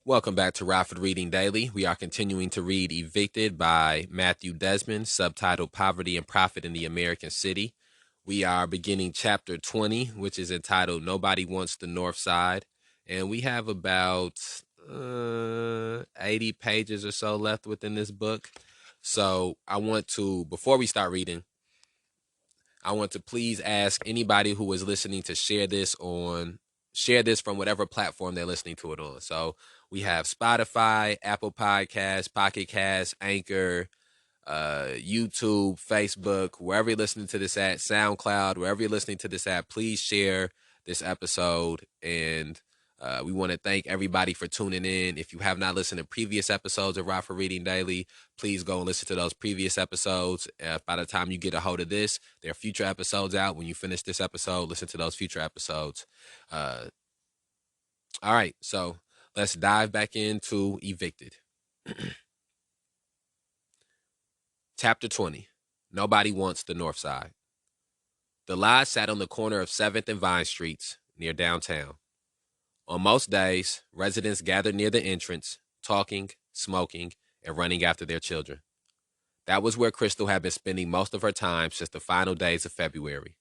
Welcome back to Rockford Reading Daily. We are continuing to read Evicted by Matthew Desmond, subtitled Poverty and Profit in the American City. We are beginning chapter 20, which is entitled Nobody Wants the North Side. And we have about 80 pages or so left within this book. So before we start reading, I want to please ask anybody who is listening to share this from whatever platform they're listening to it on. So we have Spotify, Apple Podcasts, Pocket Casts, Anchor, YouTube, Facebook, wherever you're listening to this at, SoundCloud, wherever you're listening to this at, please share this episode. And we want to thank everybody for tuning in. If you have not listened to previous episodes of Rockford Reading Daily, please go and listen to those previous episodes. By the time you get a hold of this, there are future episodes out. When you finish this episode, listen to those future episodes. All right, so let's dive back into Evicted. Chapter 20. Nobody Wants the North Side. The lodge sat on the corner of 7th and Vine Streets, near downtown. On most days, residents gathered near the entrance, talking, smoking, and running after their children. That was where Crystal had been spending most of her time since the final days of February.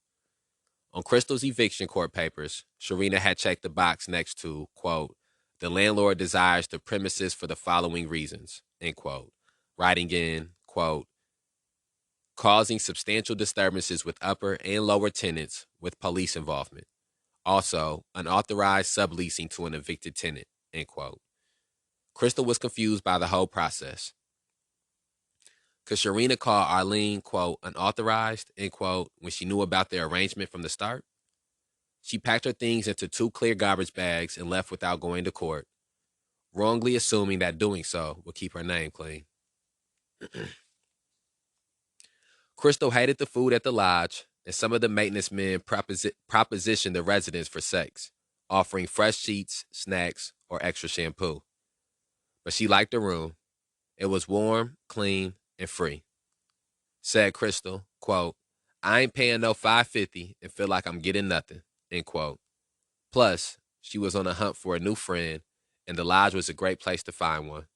On Crystal's eviction court papers, Sharina had checked the box next to, quote, the landlord desires the premises for the following reasons, end quote, writing in, quote, causing substantial disturbances with upper and lower tenants with police involvement. Also, unauthorized subleasing to an evicted tenant, end quote. Crystal was confused by the whole process. Could Sharina call Arlene, quote, unauthorized, end quote, when she knew about their arrangement from the start? She packed her things into 2 clear garbage bags and left without going to court, wrongly assuming that doing so would keep her name clean. Crystal hated the food at the lodge, and some of the maintenance men propositioned the residents for sex, offering fresh sheets, snacks, or extra shampoo. But she liked the room. It was warm, clean, and free. Said Crystal, quote, I ain't paying no $5.50 and feel like I'm getting nothing, end quote. Plus, she was on a hunt for a new friend, and the lodge was a great place to find one.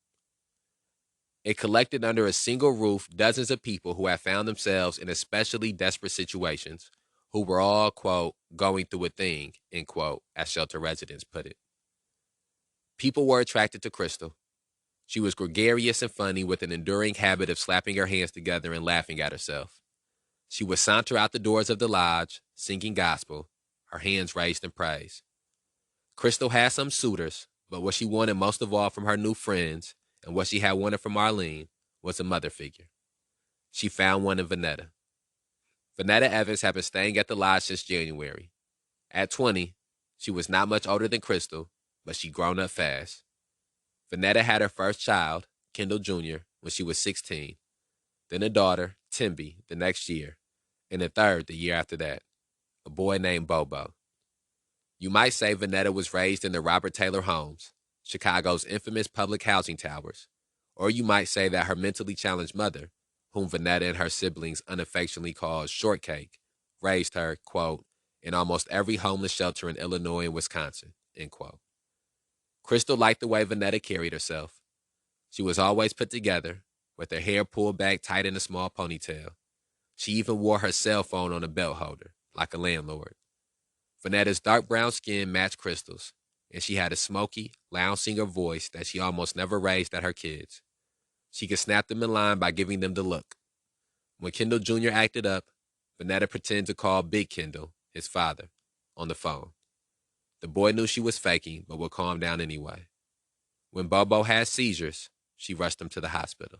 It collected under a single roof dozens of people who had found themselves in especially desperate situations, who were all, quote, going through a thing, end quote, as shelter residents put it. People were attracted to Crystal. She was gregarious and funny with an enduring habit of slapping her hands together and laughing at herself. She would saunter out the doors of the lodge, singing gospel, her hands raised in praise. Crystal had some suitors, but what she wanted most of all from her new friends, and what she had wanted from Arlene, was a mother figure. She found one in Vanetta. Vanetta Evans had been staying at the lodge since January. At 20, she was not much older than Crystal, but she'd grown up fast. Vanetta had her first child, Kendall Jr., when she was 16, then a daughter, Timby, the next year, and a third the year after that, a boy named Bobo. You might say Vanetta was raised in the Robert Taylor homes, Chicago's infamous public housing towers, or you might say that her mentally challenged mother, whom Vanetta and her siblings unaffectionately called Shortcake, raised her, quote, in almost every homeless shelter in Illinois and Wisconsin, end quote. Crystal liked the way Vanetta carried herself. She was always put together, with her hair pulled back tight in a small ponytail. She even wore her cell phone on a belt holder, like a landlord. Vanetta's dark brown skin matched Crystal's, and she had a smoky, loud singer voice that she almost never raised at her kids. She could snap them in line by giving them the look. When Kendall Jr. acted up, Vanetta pretended to call Big Kendall, his father, on the phone. The boy knew she was faking, but would calm down anyway. When Bobo had seizures, she rushed him to the hospital.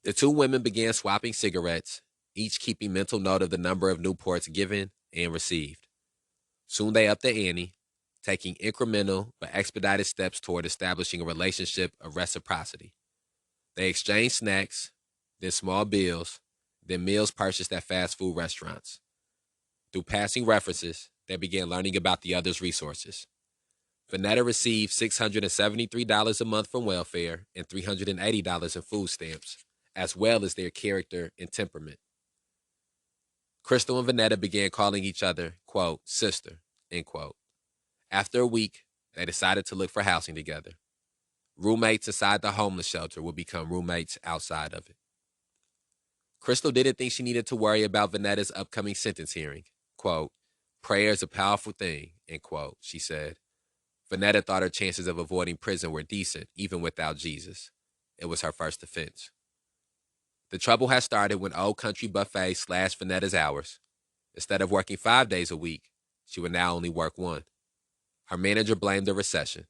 The two women began swapping cigarettes, each keeping mental note of the number of Newports given and received. Soon they upped the ante, taking incremental but expedited steps toward establishing a relationship of reciprocity. They exchanged snacks, then small bills, then meals purchased at fast food restaurants. Through passing references, they began learning about the other's resources. Vanetta received $673 a month from welfare and $380 in food stamps, as well as their character and temperament. Crystal and Vanetta began calling each other, quote, sister, end quote. After a week, they decided to look for housing together. Roommates inside the homeless shelter would become roommates outside of it. Crystal didn't think she needed to worry about Vanetta's upcoming sentence hearing. Quote, prayer is a powerful thing, end quote, she said. Vanetta thought her chances of avoiding prison were decent, even without Jesus. It was her first offense. The trouble had started when Old Country Buffet slashed Vanetta's hours. Instead of working 5 days a week, she would now only work one. Her manager blamed the recession.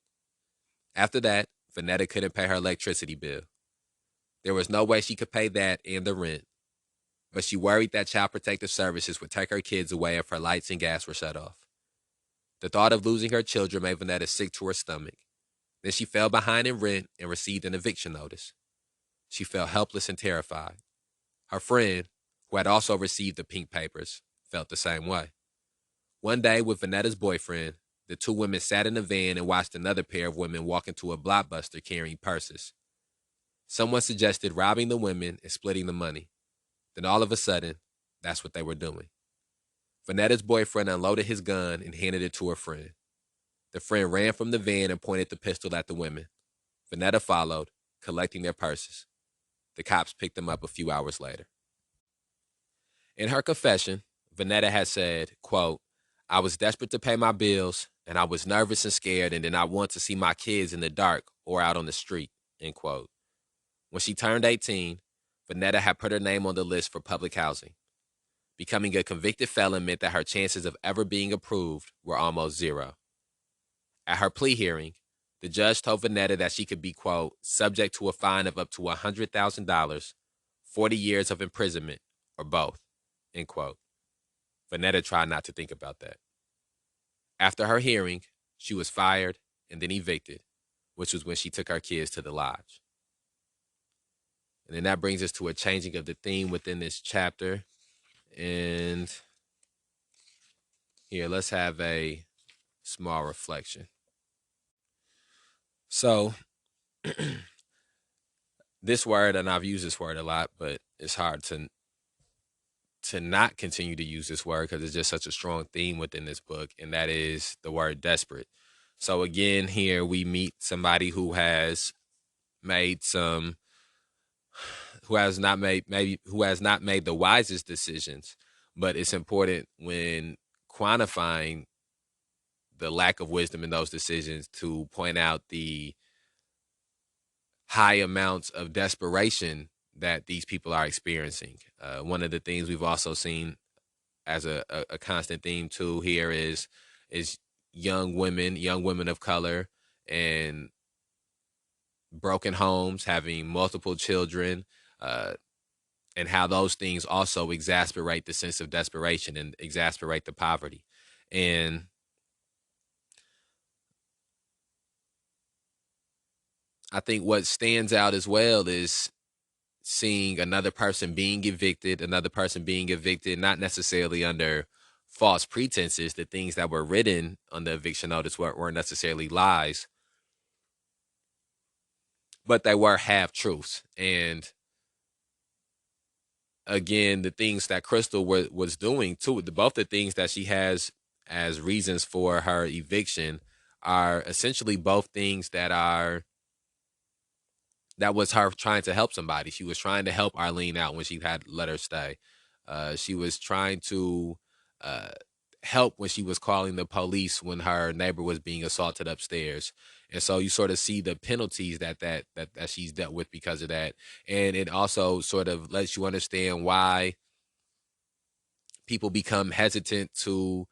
After that, Vanetta couldn't pay her electricity bill. There was no way she could pay that and the rent, but she worried that Child Protective Services would take her kids away if her lights and gas were shut off. The thought of losing her children made Vanetta sick to her stomach. Then she fell behind in rent and received an eviction notice. She felt helpless and terrified. Her friend, who had also received the pink papers, felt the same way. One day, with Vanetta's boyfriend, the two women sat in a van and watched another pair of women walk into a Blockbuster carrying purses. Someone suggested robbing the women and splitting the money. Then all of a sudden, that's what they were doing. Vanetta's boyfriend unloaded his gun and handed it to her friend. The friend ran from the van and pointed the pistol at the women. Vanetta followed, collecting their purses. The cops picked them up a few hours later. In her confession, Vanetta had said, quote, I was desperate to pay my bills, and I was nervous and scared and did not want to see my kids in the dark or out on the street, end quote. When she turned 18, Vanetta had put her name on the list for public housing. Becoming a convicted felon meant that her chances of ever being approved were almost zero. At her plea hearing, the judge told Vanetta that she could be, quote, subject to a fine of up to $100,000, 40 years of imprisonment, or both, end quote. Vanetta tried not to think about that. After her hearing, she was fired and then evicted, which was when she took her kids to the lodge. And then that brings us to a changing of the theme within this chapter. And here, let's have a small reflection. So, this word, and I've used this word a lot, but it's hard to not continue to use this word because it's just such a strong theme within this book, and that is the word desperate. So again, here we meet somebody who has made who has not made the wisest decisions, but it's important when quantifying the lack of wisdom in those decisions to point out the high amounts of desperation that these people are experiencing. One of the things we've also seen as a constant theme too here is young women of color and broken homes, having multiple children, and how those things also exasperate the sense of desperation and exasperate the poverty. And I think what stands out as well is seeing another person being evicted, not necessarily under false pretenses. The things that were written on the eviction notice weren't necessarily lies, but they were half truths. And again, the things that Crystal was doing too, both the things that she has as reasons for her eviction are essentially both things that was her trying to help somebody. She was trying to help Arlene out when she had let her stay. She was trying to help when she was calling the police when her neighbor was being assaulted upstairs. And so you sort of see the penalties that she's dealt with because of that. And it also sort of lets you understand why people become hesitant to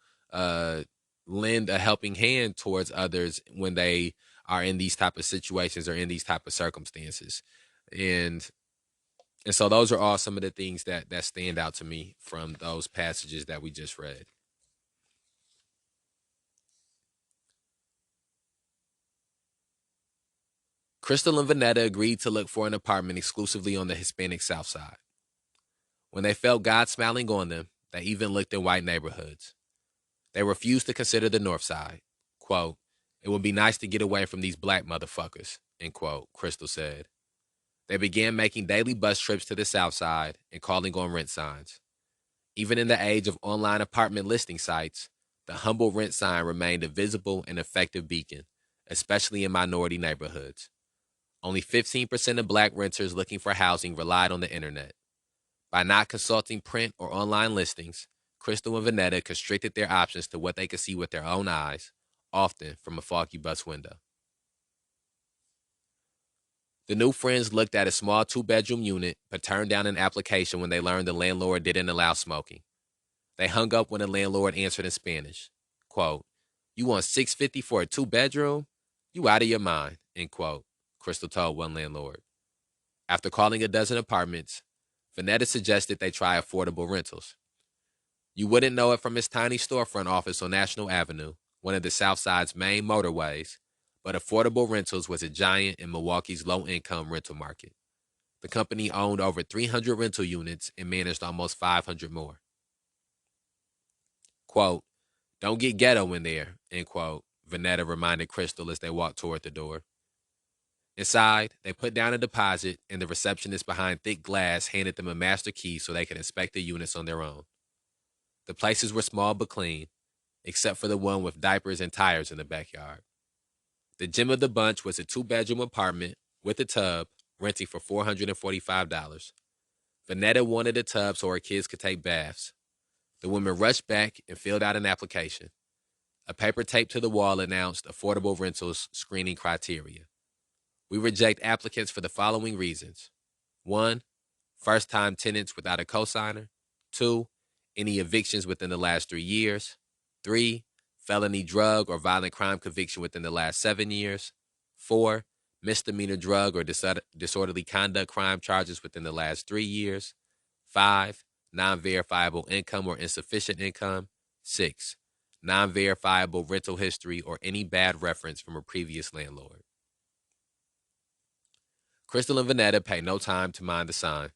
lend a helping hand towards others when they are in these type of situations or in these type of circumstances. And so those are all some of the things that stand out to me from those passages that we just read. Crystal and Vanetta agreed to look for an apartment exclusively on the Hispanic South Side. When they felt God smiling on them, they even looked in white neighborhoods. They refused to consider the North Side. Quote, it would be nice to get away from these black motherfuckers, end quote, Crystal said. They began making daily bus trips to the South Side and calling on rent signs. Even in the age of online apartment listing sites, the humble rent sign remained a visible and effective beacon, especially in minority neighborhoods. Only 15% of black renters looking for housing relied on the internet. By not consulting print or online listings, Crystal and Vanetta constricted their options to what they could see with their own eyes, often from a foggy bus window. The new friends looked at a small two-bedroom unit, but turned down an application when they learned the landlord didn't allow smoking. They hung up when the landlord answered in Spanish. Quote, "You want $650 for a two-bedroom? You out of your mind," end quote, Crystal told one landlord. After calling a dozen apartments, Vanetta suggested they try affordable rentals. You wouldn't know it from his tiny storefront office on National Avenue, one of the South Side's main motorways, but Affordable Rentals was a giant in Milwaukee's low-income rental market. The company owned over 300 rental units and managed almost 500 more. Quote, "Don't get ghetto in there," end quote, Vanetta reminded Crystal as they walked toward the door. Inside, they put down a deposit, and the receptionist behind thick glass handed them a master key so they could inspect the units on their own. The places were small but clean, except for the one with diapers and tires in the backyard. The gem of the bunch was a two-bedroom apartment with a tub, renting for $445. Vanetta wanted a tub so her kids could take baths. The woman rushed back and filled out an application. A paper taped to the wall announced Affordable Rentals screening criteria. We reject applicants for the following reasons. 1. First-time tenants without a cosigner. 2. Any evictions within the last 3 years. 3. Felony drug or violent crime conviction within the last 7 years. 4. Misdemeanor drug or disorderly conduct crime charges within the last 3 years. 5. Non-verifiable income or insufficient income. 6. Non-verifiable rental history or any bad reference from a previous landlord. Crystal and Vanetta paid no time to mind the sign.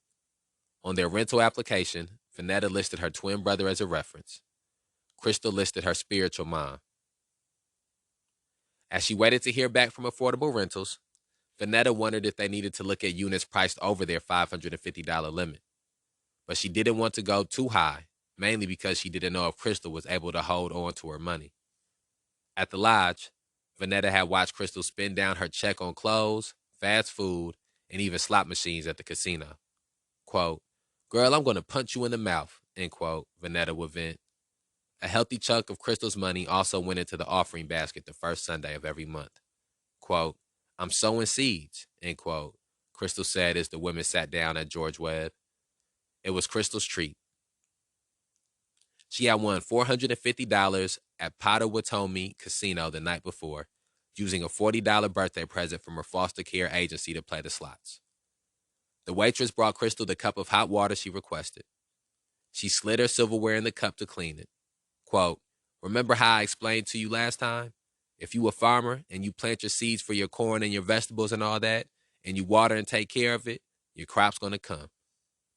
On their rental application, Vanetta listed her twin brother as a reference. Crystal listed her spiritual mom. As she waited to hear back from Affordable Rentals, Vanetta wondered if they needed to look at units priced over their $550 limit. But she didn't want to go too high, mainly because she didn't know if Crystal was able to hold on to her money. At the lodge, Vanetta had watched Crystal spend down her check on clothes, fast food, and even slot machines at the casino. Quote, "Girl, I'm going to punch you in the mouth," end quote, Vanetta would vent. A healthy chunk of Crystal's money also went into the offering basket the first Sunday of every month. Quote, "I'm sowing seeds," end quote, Crystal said as the women sat down at George Webb. It was Crystal's treat. She had won $450 at Potawatomi Casino the night before, using a $40 birthday present from her foster care agency to play the slots. The waitress brought Crystal the cup of hot water she requested. She slid her silverware in the cup to clean it. Quote, "Remember how I explained to you last time? If you a farmer and you plant your seeds for your corn and your vegetables and all that, and you water and take care of it, your crop's going to come.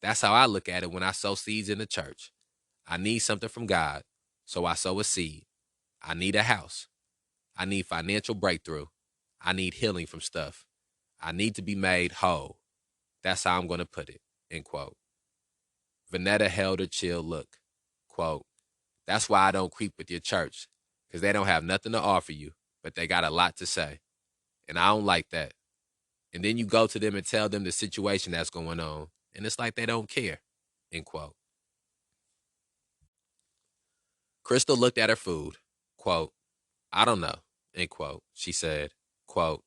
That's how I look at it when I sow seeds in the church. I need something from God, so I sow a seed. I need a house. I need financial breakthrough. I need healing from stuff. I need to be made whole. That's how I'm going to put it," end quote. Vanetta held her chill look. Quote, "That's why I don't creep with your church, because they don't have nothing to offer you, but they got a lot to say. And I don't like that. And then you go to them and tell them the situation that's going on, and it's like they don't care," end quote. Crystal looked at her food. Quote, "I don't know," end quote, she said. Quote,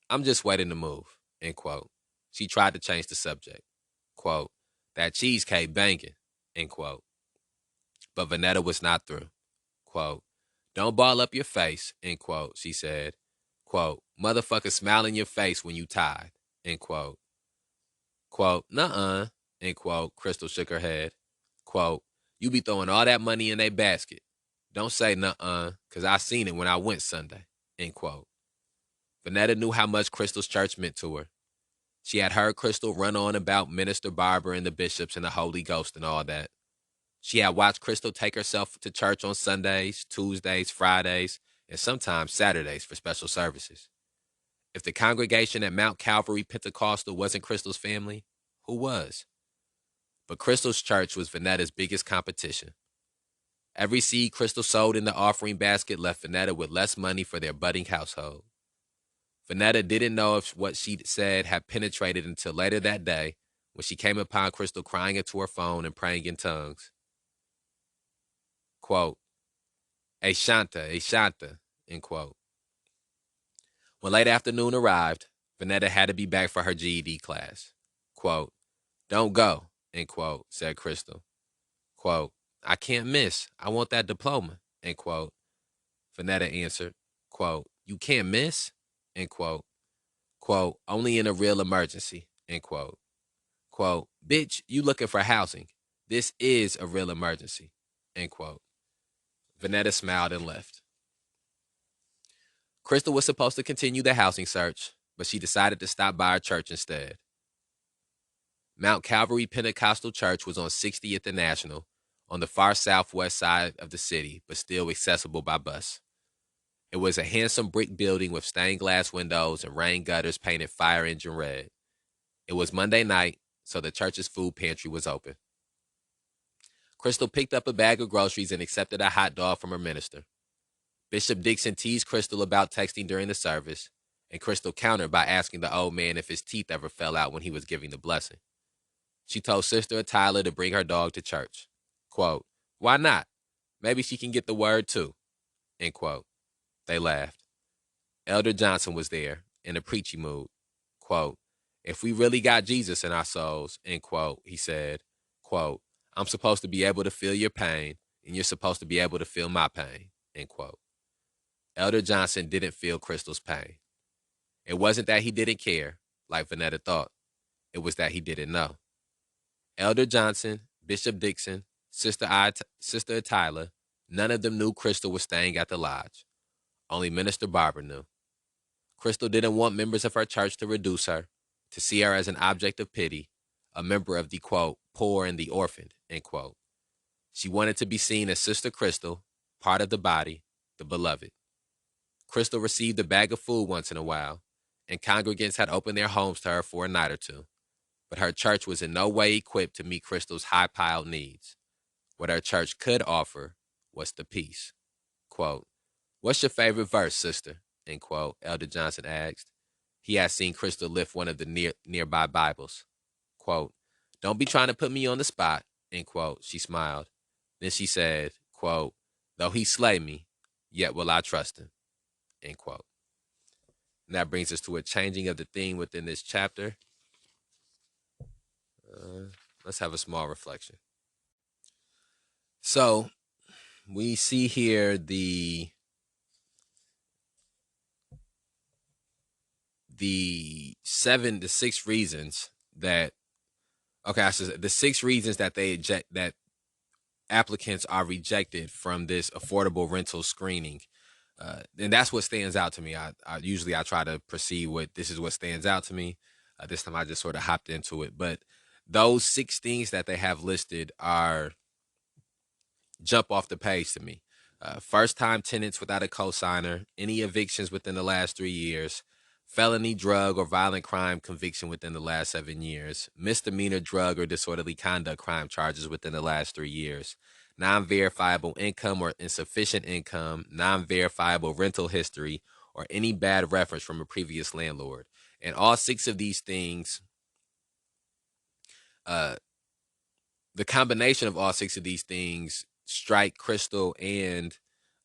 I'm just waiting to move," end quote. She tried to change the subject. Quote, "That cheesecake banging," end quote. But Vanetta was not through. Quote, "Don't ball up your face," end quote, she said. Quote, "Motherfucker smile in your face when you tied," end quote. Quote, "Nuh-uh," end quote, Crystal shook her head. Quote, "You be throwing all that money in their basket. Don't say nuh-uh, because I seen it when I went Sunday," end quote. Vanetta knew how much Crystal's church meant to her. She had heard Crystal run on about Minister Barber and the bishops and the Holy Ghost and all that. She had watched Crystal take herself to church on Sundays, Tuesdays, Fridays, and sometimes Saturdays for special services. If the congregation at Mount Calvary Pentecostal wasn't Crystal's family, who was? But Crystal's church was Vanetta's biggest competition. Every seed Crystal sowed in the offering basket left Vanetta with less money for their budding household. Vanetta didn't know if what she'd said had penetrated until later that day when she came upon Crystal crying into her phone and praying in tongues. Quote, Ashanta, Ashanta, end quote. When late afternoon arrived, Vanetta had to be back for her GED class. Quote, don't go, end quote, said Crystal. Quote, I can't miss. I want that diploma, end quote. Vanetta answered, quote, you can't miss, end quote. Quote, only in a real emergency, end quote. Quote, bitch, you looking for housing. This is a real emergency, end quote. Vanetta smiled and left. Crystal was supposed to continue the housing search, but she decided to stop by her church instead. Mount Calvary Pentecostal Church was on 60th and National, on the far southwest side of the city, but still accessible by bus. It was a handsome brick building with stained glass windows and rain gutters painted fire engine red. It was Monday night, so the church's food pantry was open. Crystal picked up a bag of groceries and accepted a hot dog from her minister. Bishop Dixon teased Crystal about texting during the service, and Crystal countered by asking the old man if his teeth ever fell out when he was giving the blessing. She told Sister Tyler to bring her dog to church. Quote, why not? Maybe she can get the word too. End quote. They laughed. Elder Johnson was there, in a preachy mood. Quote, if we really got Jesus in our souls, end quote, he said, quote, I'm supposed to be able to feel your pain, and you're supposed to be able to feel my pain, end quote. Elder Johnson didn't feel Crystal's pain. It wasn't that he didn't care, like Vanetta thought. It was that he didn't know. Elder Johnson, Bishop Dixon, Sister Tyler, none of them knew Crystal was staying at the lodge. Only Minister Barber knew. Crystal didn't want members of her church to reduce her, to see her as an object of pity, a member of the, quote, poor and the orphaned, end quote. She wanted to be seen as Sister Crystal, part of the body, the beloved. Crystal received a bag of food once in a while, and congregants had opened their homes to her for a night or two. But her church was in no way equipped to meet Crystal's high-piled needs. What her church could offer was the peace. Quote, what's your favorite verse, sister? End quote, Elder Johnson asked. He had seen Crystal lift one of the nearby Bibles. Quote, don't be trying to put me on the spot, end quote, she smiled. Then she said, quote, though he slay me, yet will I trust him, end quote. And that brings us to a changing of the theme within this chapter. Let's have a small reflection. So we see here the 6 reasons that the 6 reasons that that applicants are rejected from this affordable rental screening. And that's what stands out to me. I usually try to perceive this is what stands out to me. This time I just sort of hopped into it. But those 6 things that they have listed jump off the page to me. First-time tenants without a cosigner, any evictions within the last 3 years, felony drug or violent crime conviction within the last 7 years, misdemeanor drug or disorderly conduct crime charges within the last 3 years, non-verifiable income or insufficient income, non-verifiable rental history, or any bad reference from a previous landlord. And all 6 of these things, the combination of all 6 of these things strike Crystal and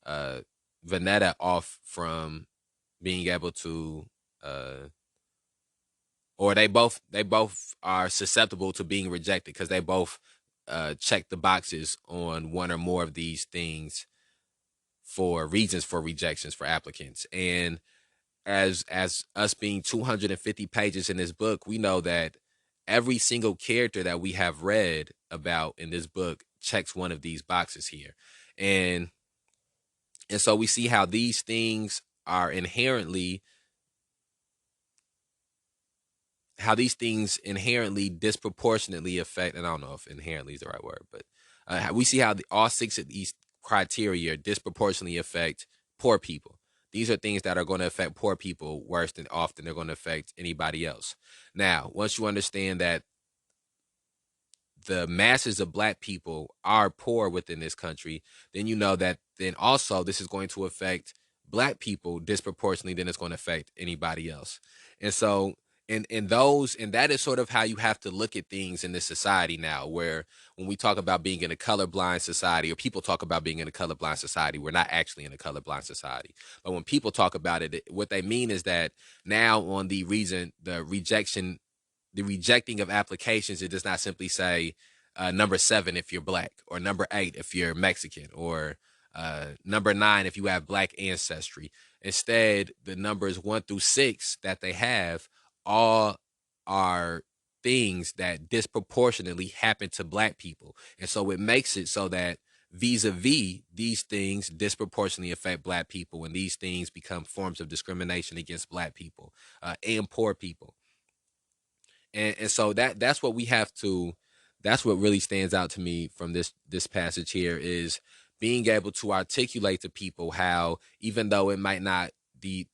Vanetta off from being able to, or they both are susceptible to being rejected because they both check the boxes on one or more of these things for reasons for rejections for applicants. And as us being 250 pages in this book, we know that every single character that we have read about in this book checks one of these boxes here. And so we see how these things are inherently disproportionately affect, and I don't know if inherently is the right word, but we see how all 6 of these criteria disproportionately affect poor people. These are things that are going to affect poor people worse than often they're going to affect anybody else. Now, once you understand that the masses of black people are poor within this country, then you know that then also this is going to affect black people disproportionately than it's going to affect anybody else. And so and that is sort of how you have to look at things in this society now, where when we talk about being in a colorblind society, or people talk about being in a colorblind society, we're not actually in a colorblind society. But when people talk about it, what they mean is that now on the rejecting of applications, it does not simply say number 7 if you're black, or number 8 if you're Mexican, or number 9 if you have black ancestry. Instead, the numbers 1 through 6 that they have all are things that disproportionately happen to black people. And so it makes it so that vis-a-vis these things disproportionately affect black people, and these things become forms of discrimination against black people and poor people. And so that's what we have to, that's what really stands out to me from this passage here, is being able to articulate to people how, even though it might not, the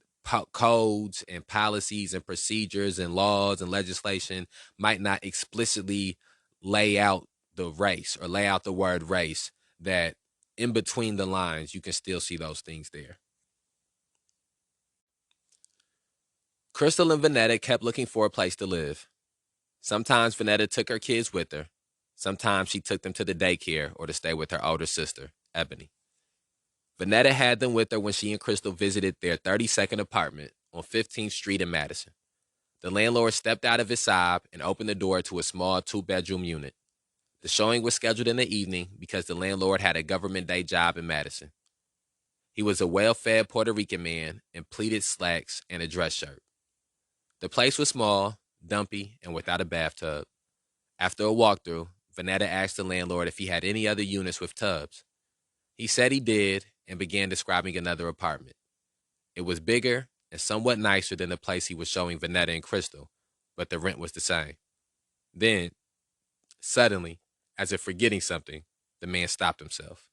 codes and policies and procedures and laws and legislation might not explicitly lay out the race or lay out the word race, that in between the lines you can still see those things there. Crystal and Vanetta kept looking for a place to live. Sometimes Vanetta took her kids with her. Sometimes she took them to the daycare or to stay with her older sister, Ebony. Vanetta had them with her when she and Crystal visited their 32nd apartment on 15th Street in Madison. The landlord stepped out of his Saab and opened the door to a small 2-bedroom unit. The showing was scheduled in the evening because the landlord had a government day job in Madison. He was a well-fed Puerto Rican man in pleated slacks and a dress shirt. The place was small, dumpy, and without a bathtub. After a walkthrough, Vanetta asked the landlord if he had any other units with tubs. He said he did and began describing another apartment. It was bigger and somewhat nicer than the place he was showing Vanetta and Crystal, but the rent was the same. Then, suddenly, as if forgetting something, the man stopped himself.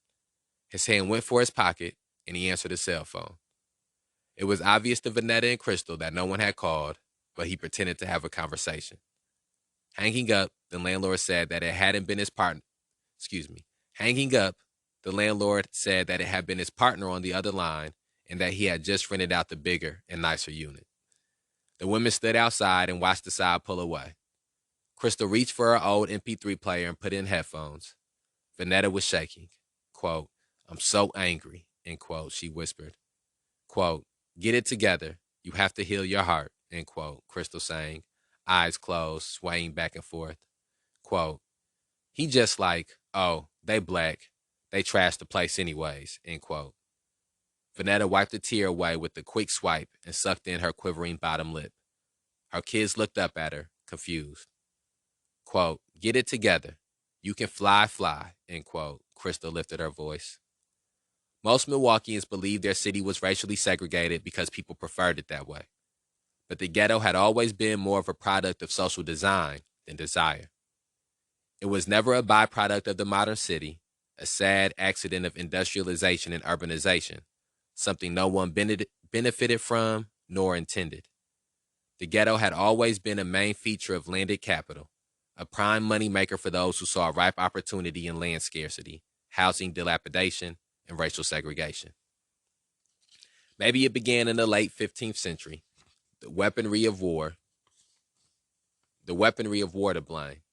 His hand went for his pocket, and he answered his cell phone. It was obvious to Vanetta and Crystal that no one had called, but he pretended to have a conversation. Hanging up, the landlord said that it hadn't been his partner. Hanging up, the landlord said that it had been his partner on the other line and that he had just rented out the bigger and nicer unit. The women stood outside and watched the Saab pull away. Crystal reached for her old MP3 player and put in headphones. Vanetta was shaking. Quote, "I'm so angry," end quote, she whispered. Quote, "Get it together. You have to heal your heart," end quote, Crystal sang, eyes closed, swaying back and forth. Quote, "He just like, oh, they black. They trashed the place anyways," end quote. Vanetta wiped a tear away with a quick swipe and sucked in her quivering bottom lip. Her kids looked up at her, confused. Quote, "Get it together. You can fly, fly," end quote, Crystal lifted her voice. Most Milwaukeeans believed their city was racially segregated because people preferred it that way. But the ghetto had always been more of a product of social design than desire. It was never a byproduct of the modern city, a sad accident of industrialization and urbanization, something no one benefited from nor intended. The ghetto had always been a main feature of landed capital, a prime moneymaker for those who saw ripe opportunity in land scarcity, housing dilapidation, and racial segregation. Maybe it began in the late 15th century, the weaponry of war to blame.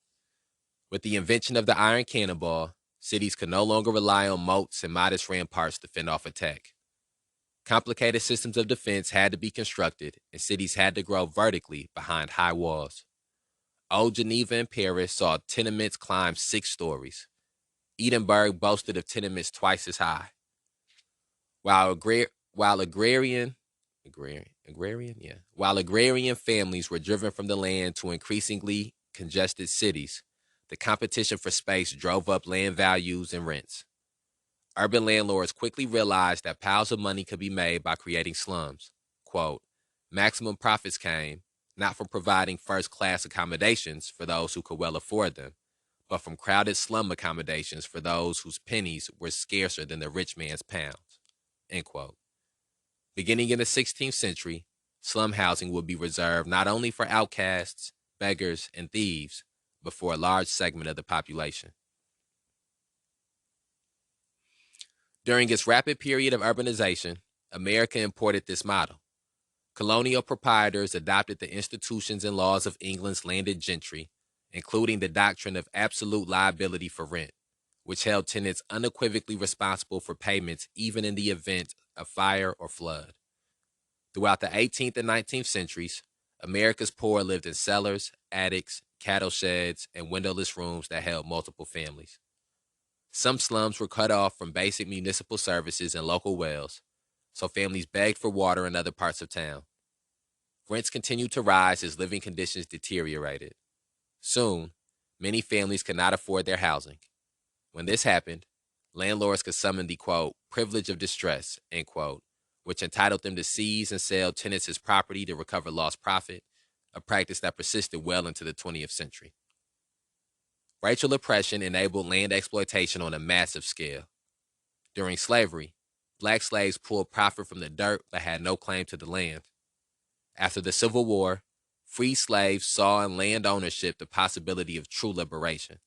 With the invention of the iron cannonball, cities could no longer rely on moats and modest ramparts to fend off attack. Complicated systems of defense had to be constructed, and cities had to grow vertically behind high walls. Old Geneva and Paris saw tenements climb 6 stories. Edinburgh boasted of tenements twice as high. While agrarian families were driven from the land to increasingly congested cities, the competition for space drove up land values and rents. Urban landlords quickly realized that piles of money could be made by creating slums. Quote, "Maximum profits came, not from providing first-class accommodations for those who could well afford them, but from crowded slum accommodations for those whose pennies were scarcer than the rich man's pounds." End quote. Beginning in the 16th century, slum housing would be reserved not only for outcasts, beggars, and thieves, but for a large segment of the population. During its rapid period of urbanization, America imported this model. Colonial proprietors adopted the institutions and laws of England's landed gentry, including the doctrine of absolute liability for rent, which held tenants unequivocally responsible for payments even in the event of fire or flood. Throughout the 18th and 19th centuries, America's poor lived in cellars, attics, cattle sheds, and windowless rooms that held multiple families. Some slums were cut off from basic municipal services and local wells, so families begged for water in other parts of town. Rents continued to rise as living conditions deteriorated. Soon, many families could not afford their housing. When this happened, landlords could summon the, quote, privilege of distress, end quote, which entitled them to seize and sell tenants' property to recover lost profit, a practice that persisted well into the 20th century. Racial oppression enabled land exploitation on a massive scale. During slavery, black slaves pulled profit from the dirt but had no claim to the land. After the Civil War, free slaves saw in land ownership the possibility of true liberation.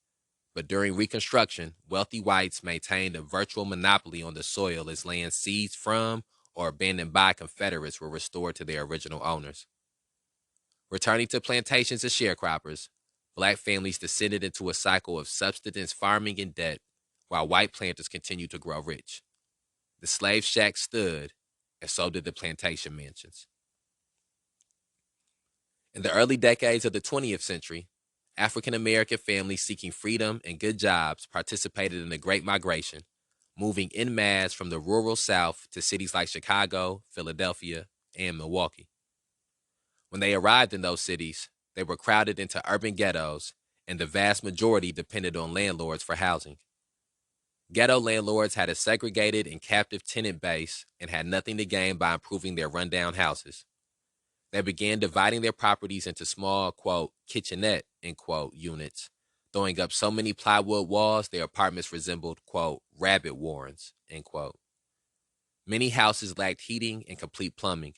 But during Reconstruction, wealthy whites maintained a virtual monopoly on the soil as lands seized from or abandoned by Confederates were restored to their original owners. Returning to plantations as sharecroppers, black families descended into a cycle of subsistence farming and debt, while white planters continued to grow rich. The slave shack stood, and so did the plantation mansions. In the early decades of the 20th century, African American families seeking freedom and good jobs participated in the Great Migration, moving en masse from the rural South to cities like Chicago, Philadelphia, and Milwaukee. When they arrived in those cities, they were crowded into urban ghettos, and the vast majority depended on landlords for housing. Ghetto landlords had a segregated and captive tenant base and had nothing to gain by improving their rundown houses. They began dividing their properties into small, quote, kitchenette, end quote, units, throwing up so many plywood walls their apartments resembled, quote, rabbit warrens, end quote. Many houses lacked heating and complete plumbing,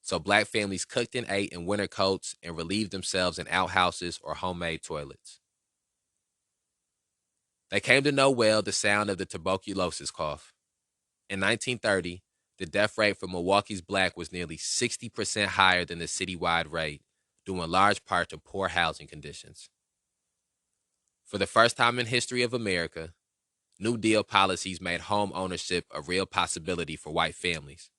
so black families cooked and ate in winter coats and relieved themselves in outhouses or homemade toilets. They came to know well the sound of the tuberculosis cough. In 1930, the death rate for Milwaukee's black was nearly 60% higher than the citywide rate, due in large part to poor housing conditions. For the first time in history of America, New Deal policies made home ownership a real possibility for white families,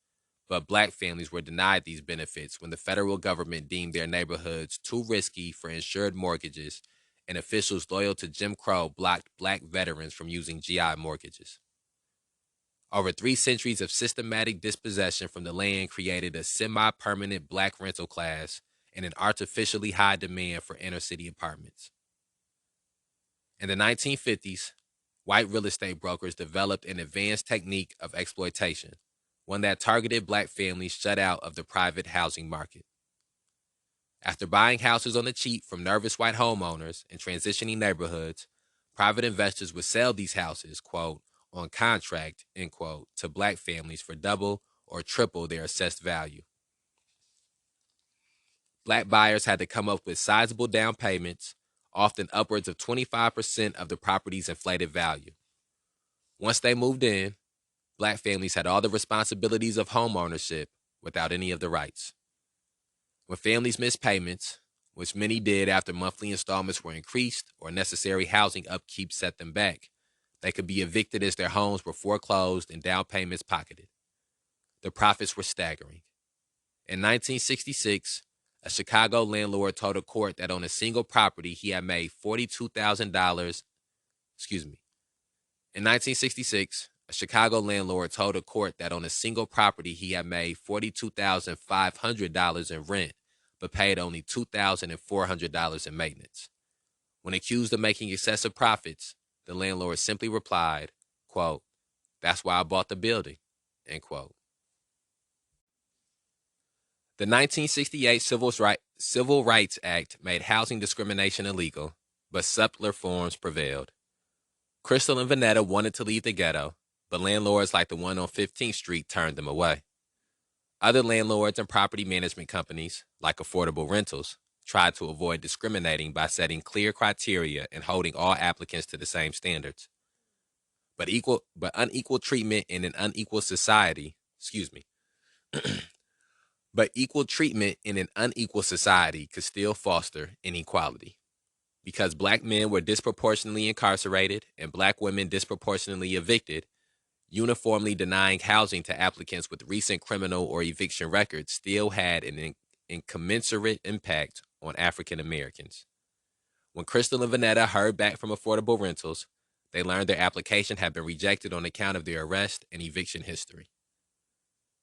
but black families were denied these benefits when the federal government deemed their neighborhoods too risky for insured mortgages, and officials loyal to Jim Crow blocked black veterans from using GI mortgages. Over 3 centuries of systematic dispossession from the land created a semi-permanent black rental class and an artificially high demand for inner-city apartments. In the 1950s, white real estate brokers developed an advanced technique of exploitation, one that targeted black families shut out of the private housing market. After buying houses on the cheap from nervous white homeowners in transitioning neighborhoods, private investors would sell these houses, quote, on contract, end quote, to black families for double or triple their assessed value. Black buyers had to come up with sizable down payments, often upwards of 25% of the property's inflated value. Once they moved in, black families had all the responsibilities of home ownership without any of the rights. When families missed payments, which many did after monthly installments were increased or necessary housing upkeep set them back, they could be evicted as their homes were foreclosed and down payments pocketed. The profits were staggering. In 1966, a Chicago landlord told a court that on a single property he had made $42,000. In 1966, a Chicago landlord told a court that on a single property he had made $42,500 in rent, but paid only $2,400 in maintenance. When accused of making excessive profits, the landlord simply replied, quote, "That's why I bought the building," end quote. The 1968 Civil Rights Act made housing discrimination illegal, but subtler forms prevailed. Crystal and Vanetta wanted to leave the ghetto, but landlords like the one on 15th Street turned them away. Other landlords and property management companies, like Affordable Rentals, tried to avoid discriminating by setting clear criteria and holding all applicants to the same standards. But unequal treatment in an unequal society, excuse me, but equal treatment in an unequal society could still foster inequality. Because black men were disproportionately incarcerated and black women disproportionately evicted, uniformly denying housing to applicants with recent criminal or eviction records still had an incommensurate impact on African Americans. When Crystal and Vanetta heard back from affordable rentals, they learned their application had been rejected on account of their arrest and eviction history.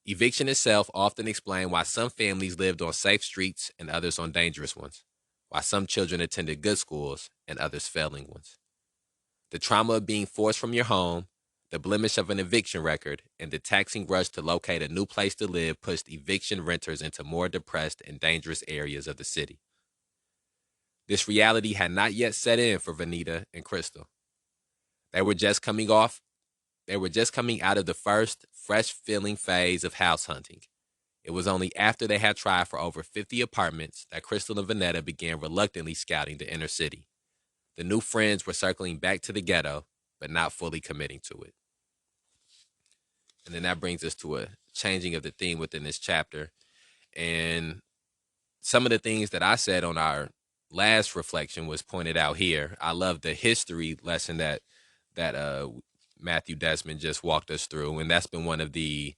Eviction itself often explained why some families lived on safe streets and others on dangerous ones, why some children attended good schools and others failing ones. The trauma of being forced from your home, the blemish of an eviction record, and the taxing rush to locate a new place to live pushed eviction renters into more depressed and dangerous areas of the city. This reality had not yet set in for Vanita and Crystal. They were just coming out of the first fresh-feeling phase of house hunting. It was only after they had tried for over 50 apartments that Crystal and Vanetta began reluctantly scouting the inner city. The new friends were circling back to the ghetto, but not fully committing to it. And then that brings us to a changing of the theme within this chapter. And some of the things that I said on our last reflection was pointed out here. I love the history lesson that Matthew Desmond just walked us through, and that's been one of the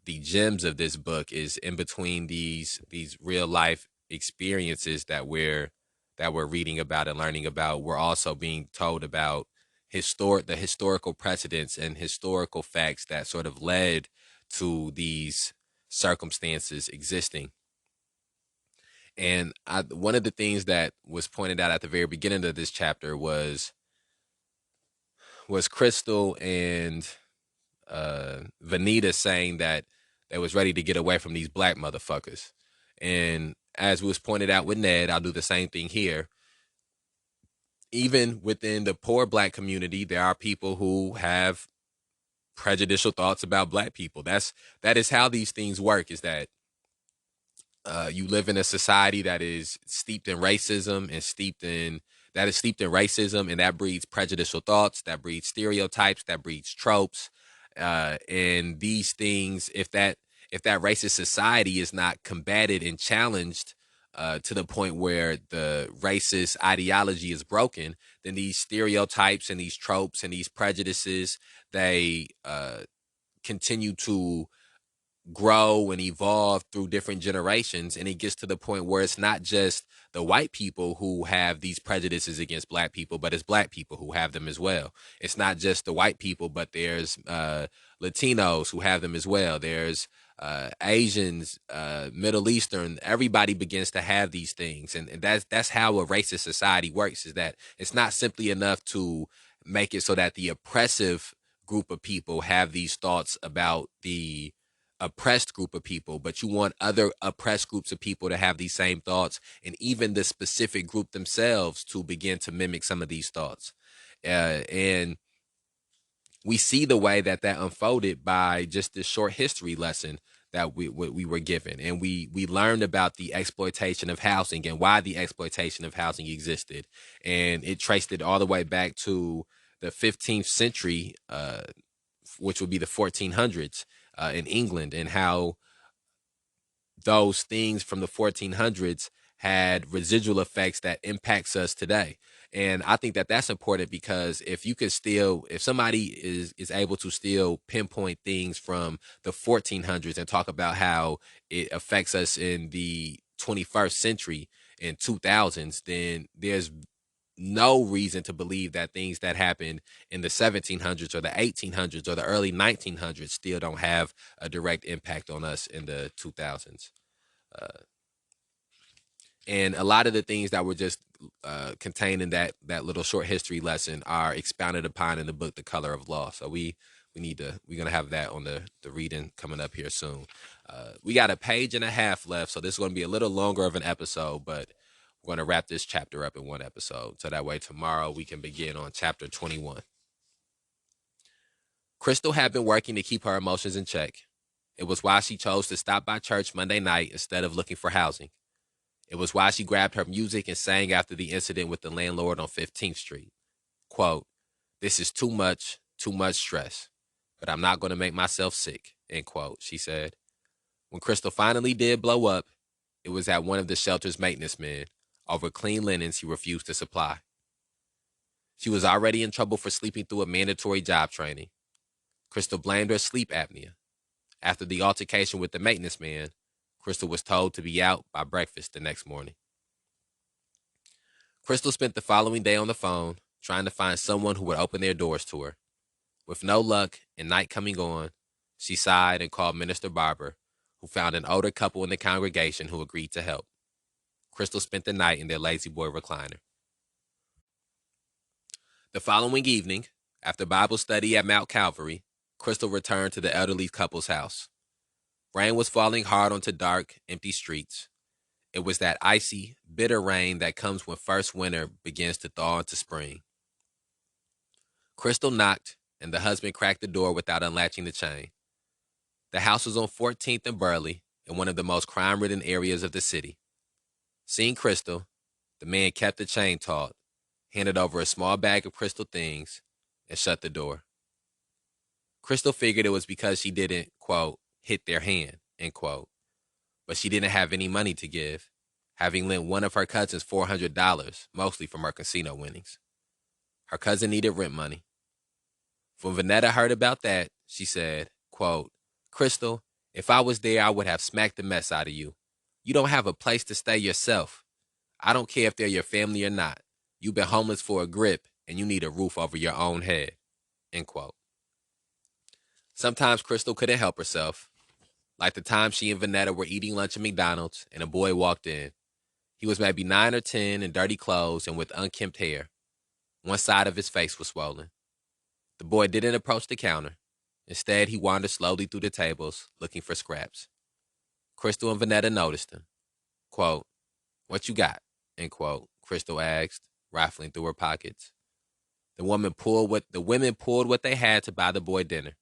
gems of this book, is in between these real life experiences that we're reading about and learning about, we're also being told about the historical precedents and historical facts that sort of led to these circumstances existing. And one of the things that was pointed out at the very beginning of this chapter was Crystal and Vanita saying that they was ready to get away from these black motherfuckers. And as was pointed out with Ned, I'll do the same thing here. Even within the poor black community, there are people who have prejudicial thoughts about black people. That is how these things work, is that you live in a society that is steeped in racism and that breeds prejudicial thoughts, that breeds stereotypes, that breeds tropes, and these things, if that racist society is not combated and challenged to the point where the racist ideology is broken, then these stereotypes and these tropes and these prejudices, they continue to grow and evolve through different generations, and it gets to the point where it's not just the white people who have these prejudices against black people, but it's black people who have them as well. It's not just the white people, but there's Latinos who have them as well. There's Asians, Middle Eastern. Everybody begins to have these things, and that's how a racist society works, is that it's not simply enough to make it so that the oppressive group of people have these thoughts about the oppressed group of people, but you want other oppressed groups of people to have these same thoughts, and even the specific group themselves to begin to mimic some of these thoughts. And we see the way that unfolded by just this short history lesson that we were given, and we learned about the exploitation of housing and why the exploitation of housing existed, and it traced it all the way back to the 15th century, which would be the 1400s. In England, and how those things from the 1400s had residual effects that impacts us today. And I think that that's important, because if somebody is able to still pinpoint things from the 1400s and talk about how it affects us in the 21st century and 2000s, then there's no reason to believe that things that happened in the 1700s or the 1800s or the early 1900s still don't have a direct impact on us in the 2000s. And a lot of the things that were just contained in that little short history lesson are expounded upon in the book, The Color of Law. So we're going to have that on the reading coming up here soon. We got a page and a half left, so this is going to be a little longer of an episode, but we're going to wrap this chapter up in one episode, so that way tomorrow we can begin on chapter 21. Crystal had been working to keep her emotions in check. It was why she chose to stop by church Monday night instead of looking for housing. It was why she grabbed her music and sang after the incident with the landlord on 15th Street. Quote, "This is too much stress, but I'm not going to make myself sick," end quote, she said. When Crystal finally did blow up, it was at one of the shelter's maintenance men over clean linens he refused to supply. She was already in trouble for sleeping through a mandatory job training. Crystal blamed her sleep apnea. After the altercation with the maintenance man, Crystal was told to be out by breakfast the next morning. Crystal spent the following day on the phone trying to find someone who would open their doors to her. With no luck and night coming on, she sighed and called Minister Barber, who found an older couple in the congregation who agreed to help. Crystal spent the night in their lazy boy recliner. The following evening, after Bible study at Mount Calvary, Crystal returned to the elderly couple's house. Rain was falling hard onto dark, empty streets. It was that icy, bitter rain that comes when first winter begins to thaw into spring. Crystal knocked, and the husband cracked the door without unlatching the chain. The house was on 14th and Burley, in one of the most crime-ridden areas of the city. Seeing Crystal, the man kept the chain taut, handed over a small bag of Crystal things, and shut the door. Crystal figured it was because she didn't, quote, hit their hand, end quote. But she didn't have any money to give, having lent one of her cousins $400, mostly from her casino winnings. Her cousin needed rent money. When Vanetta heard about that, she said, quote, "Crystal, if I was there, I would have smacked the mess out of you. You don't have a place to stay yourself. I don't care if they're your family or not. You've been homeless for a grip, and you need a roof over your own head," end quote. Sometimes Crystal couldn't help herself, like the time she and Vanetta were eating lunch at McDonald's and a boy walked in. He was maybe 9 or 10 in dirty clothes and with unkempt hair. One side of his face was swollen. The boy didn't approach the counter. Instead, he wandered slowly through the tables, looking for scraps. Crystal and Vanetta noticed him. Quote, "What you got?" end quote, Crystal asked, rifling through her pockets. The women pulled what they had to buy the boy dinner.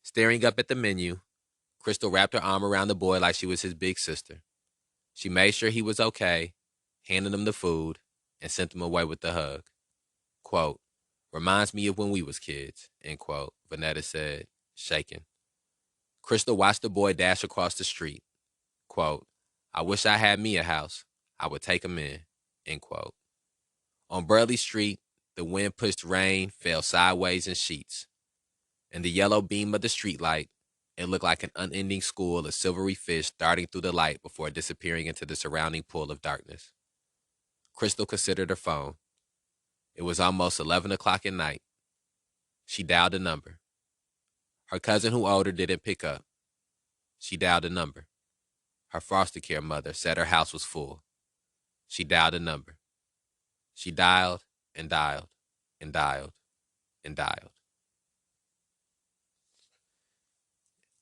Staring up at the menu, Crystal wrapped her arm around the boy like she was his big sister. She made sure he was okay, handed him the food, and sent him away with the hug. Quote, "Reminds me of when we was kids," end quote, Vanetta said, shaken. Crystal watched the boy dash across the street. Quote, "I wish I had me a house. I would take him in," end quote. On Burley Street, the wind-pushed rain fell sideways in sheets. In the yellow beam of the streetlight, it looked like an unending school of silvery fish darting through the light before disappearing into the surrounding pool of darkness. Crystal considered her phone. It was almost 11 o'clock at night. She dialed a number. Her cousin who owed her didn't pick up. She dialed a number. Her foster care mother said her house was full. She dialed a number. She dialed and dialed and dialed and dialed.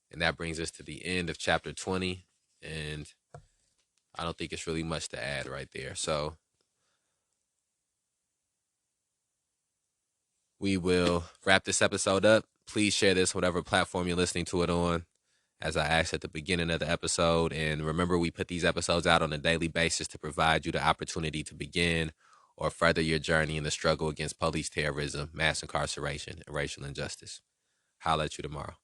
And that brings us to the end of chapter 20. And I don't think it's really much to add right there. So we will wrap this episode up. Please share this whatever platform you're listening to it on, as I asked at the beginning of the episode. And remember, we put these episodes out on a daily basis to provide you the opportunity to begin or further your journey in the struggle against police terrorism, mass incarceration, and racial injustice. Holla at you tomorrow.